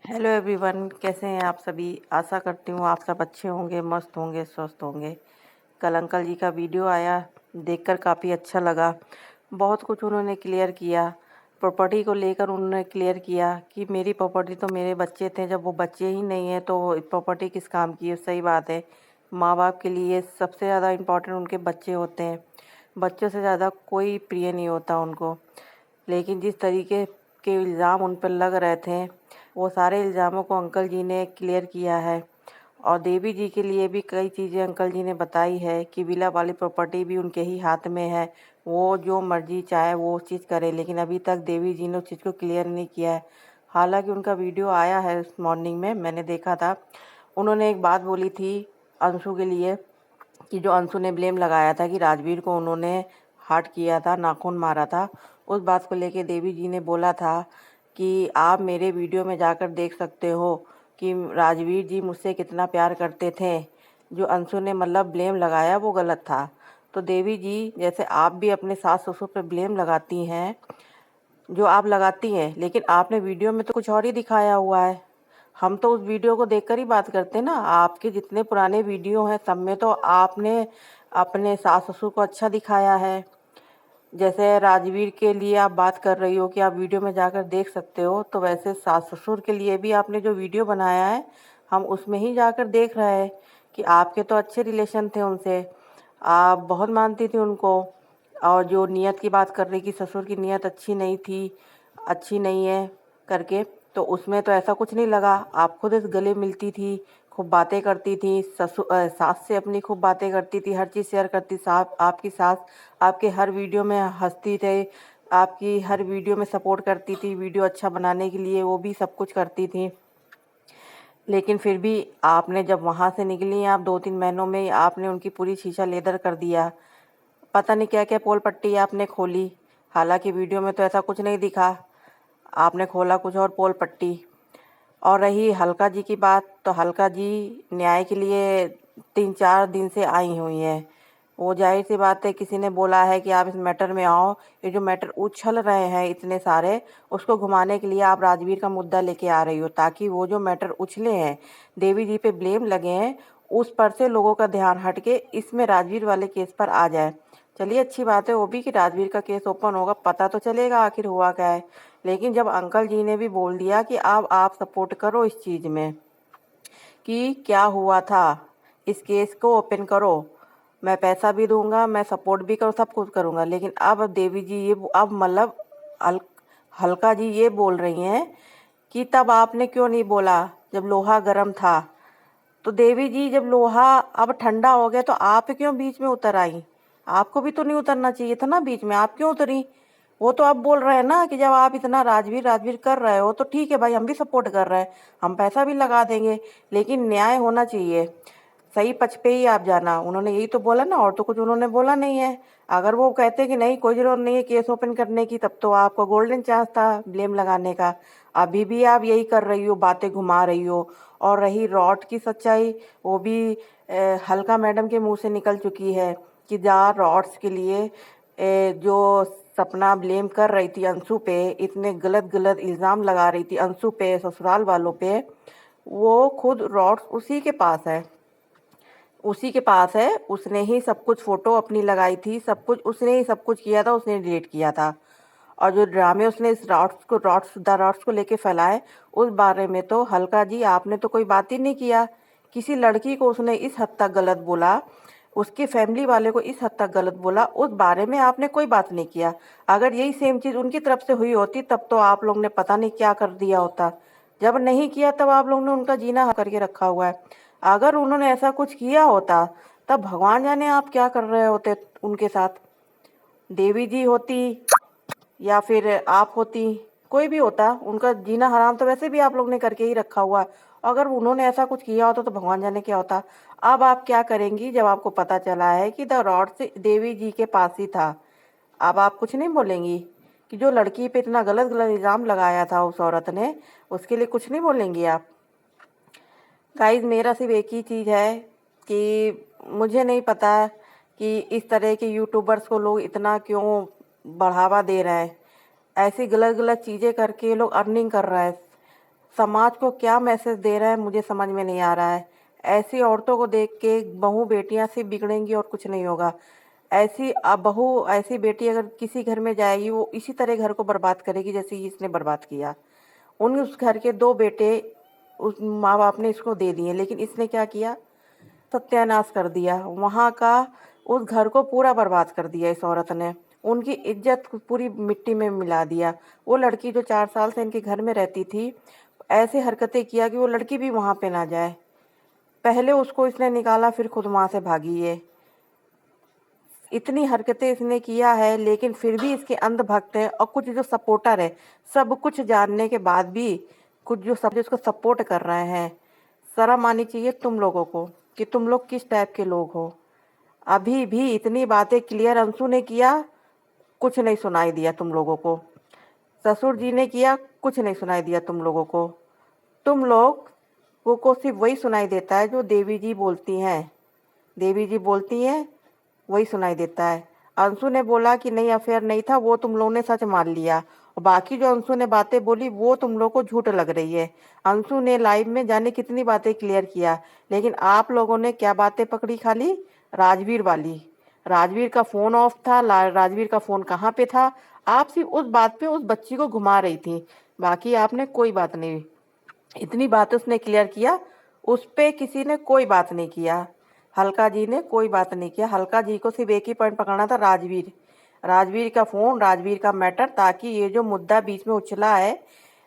Hello everyone, कैसे हैं आप सभी। आशा करती हूँ आप सब अच्छे होंगे, मस्त होंगे, स्वस्थ होंगे। कल अंकल जी का वीडियो आया, देखकर काफ़ी अच्छा लगा। बहुत कुछ उन्होंने क्लियर किया। प्रॉपर्टी को लेकर उन्होंने क्लियर किया कि मेरी प्रॉपर्टी तो मेरे बच्चे थे, जब वो बच्चे ही नहीं हैं तो प्रॉपर्टी किस काम की है। सही बात है, माँ बाप के लिए सबसे ज़्यादा इम्पोर्टेंट उनके बच्चे होते हैं। बच्चों से ज़्यादा कोई प्रिय नहीं होता उनको। लेकिन जिस तरीके के इल्ज़ाम उन पर लग रहे थे, वो सारे इल्ज़ामों को अंकल जी ने क्लियर किया है। और देवी जी के लिए भी कई चीज़ें अंकल जी ने बताई है कि विला वाली प्रॉपर्टी भी उनके ही हाथ में है। वो जो मर्जी चाहे वो चीज़ करे, लेकिन अभी तक देवी जी ने उस चीज़ को क्लियर नहीं किया है। हालांकि उनका वीडियो आया है इस मॉर्निंग में, मैंने देखा था। उन्होंने एक बात बोली थी अंशु के लिए, कि जो अंशु ने ब्लेम लगाया था कि राजवीर को उन्होंने हर्ट किया था, नाखून मारा था। उस बात को लेके देवी जी ने बोला था कि आप मेरे वीडियो में जाकर देख सकते हो कि राजवीर जी मुझसे कितना प्यार करते थे। जो अंशु ने मतलब ब्लेम लगाया वो गलत था। तो देवी जी, जैसे आप भी अपने सास ससुर पर ब्लेम लगाती हैं, जो आप लगाती हैं, लेकिन आपने वीडियो में तो कुछ और ही दिखाया हुआ है। हम तो उस वीडियो को देखकर ही बात करते हैं ना। आपके जितने पुराने वीडियो हैं सब में तो आपने अपने सास ससुर को अच्छा दिखाया है। जैसे राजवीर के लिए आप बात कर रही हो कि आप वीडियो में जाकर देख सकते हो, तो वैसे सास ससुर के लिए भी आपने जो वीडियो बनाया है, हम उसमें ही जाकर देख रहे हैं कि आपके तो अच्छे रिलेशन थे उनसे, आप बहुत मानती थी उनको। और जो नियत की बात कर रही कि ससुर की नियत अच्छी नहीं थी, अच्छी नहीं है करके, तो उसमें तो ऐसा कुछ नहीं लगा। आप खुद इस गले मिलती थी, खूब बातें करती थी, सास से अपनी खूब बातें करती थी, हर चीज़ शेयर करती। सास, आपकी सास आपके हर वीडियो में हंसती थे, आपकी हर वीडियो में सपोर्ट करती थी, वीडियो अच्छा बनाने के लिए वो भी सब कुछ करती थी। लेकिन फिर भी आपने जब वहाँ से निकली, आप 2-3 महीनों में आपने उनकी पूरी शीशा लेदर कर दिया। पता नहीं क्या क्या पोल पट्टी आपने खोली। हालांकि वीडियो में तो ऐसा कुछ नहीं दिखा, आपने खोला कुछ और पोल पट्टी। और रही हल्का जी की बात, तो हल्का जी न्याय के लिए 3-4 दिन से आई हुई हैं। वो जाहिर सी बात है, किसी ने बोला है कि आप इस मैटर में आओ। ये जो मैटर उछल रहे हैं इतने सारे, उसको घुमाने के लिए आप राजवीर का मुद्दा लेके आ रही हो, ताकि वो जो मैटर उछले हैं, देवी जी पे ब्लेम लगे हैं, उस पर से लोगों का ध्यान हट के इसमें राजवीर वाले केस पर आ जाए। चलिए, अच्छी बात है वो भी कि राजवीर का केस ओपन होगा, पता तो चलेगा आखिर हुआ क्या है। लेकिन जब अंकल जी ने भी बोल दिया कि अब आप सपोर्ट करो इस चीज़ में कि क्या हुआ था, इस केस को ओपन करो, मैं पैसा भी दूंगा, मैं सपोर्ट भी करूँ, सब कुछ करूँगा। लेकिन अब देवी जी ये अब मतलब हल, हल्का जी ये बोल रही हैं कि तब आपने क्यों नहीं बोला जब लोहा गर्म था। तो देवी जी, जब लोहा अब ठंडा हो गया तो आप क्यों बीच में उतर आई। आपको भी तो नहीं उतरना चाहिए था ना बीच में, आप क्यों उतरी। वो तो अब बोल रहे हैं ना कि जब आप इतना राजवीर राजवीर कर रहे हो तो ठीक है भाई, हम भी सपोर्ट कर रहे हैं, हम पैसा भी लगा देंगे, लेकिन न्याय होना चाहिए, सही पक्ष पे ही आप जाना। उन्होंने यही तो बोला ना, और तो कुछ उन्होंने बोला नहीं है। अगर वो कहते कि नहीं कोई ज़रूरत नहीं है केस ओपन करने की, तब तो आपका गोल्डन चांस था ब्लेम लगाने का। अभी भी आप यही कर रही हो, बातें घुमा रही हो। और रही रॉड की सच्चाई, वो भी हल्का मैडम के मुंह से निकल चुकी है कि जहाँ रॉड्स के लिए जो सपना ब्लेम कर रही थी अंशु पे, इतने गलत गलत इल्ज़ाम लगा रही थी अंशु पे, ससुराल वालों पे, वो खुद रॉड्स उसी के पास है, उसी के पास है। उसने ही सब कुछ फ़ोटो अपनी लगाई थी, सब कुछ उसने ही सब कुछ किया था, उसने डिलीट किया था। और जो ड्रामे उसने इस रॉड्स को लेके फैलाए, उस बारे में तो हल्का जी आपने तो कोई बात ही नहीं किया। किसी लड़की को उसने इस हद तक गलत बोला, उसकी फैमिली वाले को इस हद तक गलत बोला, उस बारे में आपने कोई बात नहीं किया। अगर यही सेम चीज़ उनकी तरफ से हुई होती तब तो आप लोग ने पता नहीं क्या कर दिया होता। जब नहीं किया तब आप लोग ने उनका जीना हराम करके रखा हुआ है। अगर उन्होंने ऐसा कुछ किया होता तब भगवान जाने आप क्या कर रहे होते उनके साथ। देवी जी होती या फिर आप होती, कोई भी होता, उनका जीना हराम तो वैसे भी आप लोग ने करके ही रखा हुआ है। अगर उन्होंने ऐसा कुछ किया होता तो भगवान जाने क्या होता। अब आप क्या करेंगी जब आपको पता चला है कि द रॉड से देवी जी के पास ही था। अब आप कुछ नहीं बोलेंगी कि जो लड़की पे इतना गलत गलत इल्ज़ाम लगाया था उस औरत ने, उसके लिए कुछ नहीं बोलेंगी आप। गाइज, मेरा सिर्फ एक ही चीज़ है कि मुझे नहीं पता कि इस तरह के यूट्यूबर्स को लोग इतना क्यों बढ़ावा दे रहे हैं। ऐसी गलत गलत चीज़ें करके ये लोग अर्निंग कर रहे हैं। समाज को क्या मैसेज दे रहा है मुझे समझ में नहीं आ रहा है। ऐसी औरतों को देख के बहू बेटियां सिर्फ बिगड़ेंगी और कुछ नहीं होगा। ऐसी बहू ऐसी बेटी अगर किसी घर में जाएगी वो इसी तरह घर को बर्बाद करेगी जैसे इसने बर्बाद किया। उस घर के 2 बेटे उस माँ बाप ने इसको दे दिए, लेकिन इसने क्या किया, सत्यानाश कर दिया वहाँ का। उस घर को पूरा बर्बाद कर दिया इस औरत ने। उनकी इज्जत पूरी मिट्टी में मिला दिया। वो लड़की जो 4 साल से इनके घर में रहती थी, ऐसे हरकतें किया कि वो लड़की भी वहाँ पे ना जाए। पहले उसको इसने निकाला, फिर खुद वहाँ से भागी ये। इतनी हरकतें इसने किया है, लेकिन फिर भी इसके अंधभक्त हैं और कुछ जो सपोर्टर है, सब कुछ जानने के बाद भी कुछ जो सब इसको सपोर्ट कर रहे हैं। शर्म आनी चाहिए तुम लोगों को कि तुम लोग किस टाइप के लोग हो। अभी भी इतनी बातें क्लियर अंशु ने किया, कुछ नहीं सुनाई दिया तुम लोगों को। ससुर जी ने किया, कुछ नहीं सुनाई दिया तुम लोगों को। तुम लोग को सिर्फ वही सुनाई देता है जो देवी जी बोलती हैं। देवी जी बोलती हैं वही सुनाई देता है। अंशु ने बोला कि नहीं अफेयर नहीं था, वो तुम लोगों ने सच मान लिया, और बाकी जो अंशु ने बातें बोली वो तुम लोगों को झूठ लग रही है। अंशु ने लाइव में जाने कितनी बातें क्लियर किया, लेकिन आप लोगों ने क्या बातें पकड़ी, खाली राजवीर वाली। राजवीर का फ़ोन ऑफ था, राजवीर का फ़ोन कहाँ पे था, आप सिर्फ उस बात पे उस बच्ची को घुमा रही थी, बाकी आपने कोई बात नहीं। इतनी बात उसने क्लियर किया, उस पे किसी ने कोई बात नहीं किया। हल्का जी ने कोई बात नहीं किया। हल्का जी को सिर्फ एक ही पॉइंट पकड़ना था, राजवीर। राजवीर का फ़ोन, राजवीर का मैटर, ताकि ये जो मुद्दा बीच में उछला है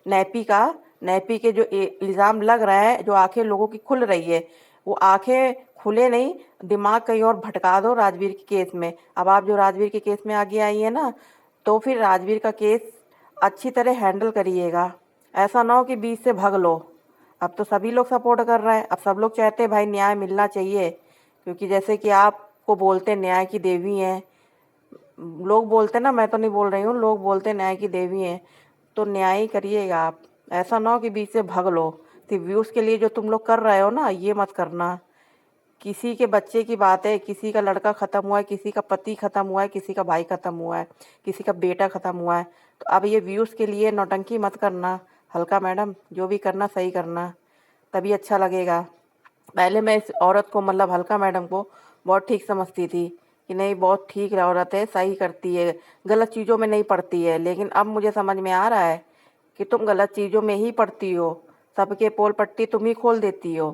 नैपी का, नैपी के जो इल्ज़ाम लग रहा है, जो आंखें लोगों की खुल रही है, वो आंखें खुले नहीं, दिमाग कहीं और भटका दो राजवीर के केस में। अब आप जो राजवीर के केस में आगे आई है ना, तो फिर राजवीर का केस अच्छी तरह हैंडल करिएगा। ऐसा ना हो कि बीच से भाग लो। अब तो सभी लोग सपोर्ट कर रहे हैं, अब सब लोग चाहते हैं भाई न्याय मिलना चाहिए, क्योंकि जैसे कि आपको बोलते न्याय की देवी हैं, लोग बोलते ना, मैं तो नहीं बोल रही हूँ, लोग बोलते न्याय की देवी हैं, तो न्याय ही करिएगा आप। ऐसा ना हो कि बीच से भाग लो। सिर्फ व्यूज़ के लिए जो तुम लोग कर रहे हो ना, ये मत करना। किसी के बच्चे की बात है, किसी का लड़का ख़त्म हुआ है, किसी का पति ख़त्म हुआ है, किसी का भाई ख़त्म हुआ है, किसी का बेटा ख़त्म हुआ है, तो अब ये व्यूज़ के लिए नौटंकी मत करना। हल्का मैडम, जो भी करना सही करना, तभी अच्छा लगेगा। पहले मैं इस औरत को, मतलब हल्का मैडम को, बहुत ठीक समझती थी कि नहीं बहुत ठीक औरत है, सही करती है, गलत चीज़ों में नहीं पड़ती है। लेकिन अब मुझे समझ में आ रहा है कि तुम गलत चीज़ों में ही पड़ती हो, सबके पोल पट्टी तुम ही खोल देती हो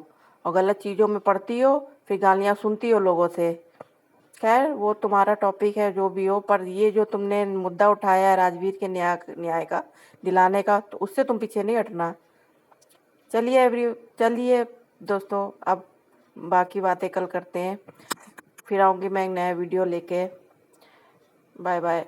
और गलत चीज़ों में पड़ती हो, फिर गालियाँ सुनती हो लोगों से। खैर वो तुम्हारा टॉपिक है जो भी हो, पर ये जो तुमने मुद्दा उठाया है राजवीर के न्याय का दिलाने का, तो उससे तुम पीछे नहीं हटना। चलिए दोस्तों, अब बाकी बातें कल करते हैं। फिर आऊँगी मैं एक नया वीडियो लेके। Bye bye.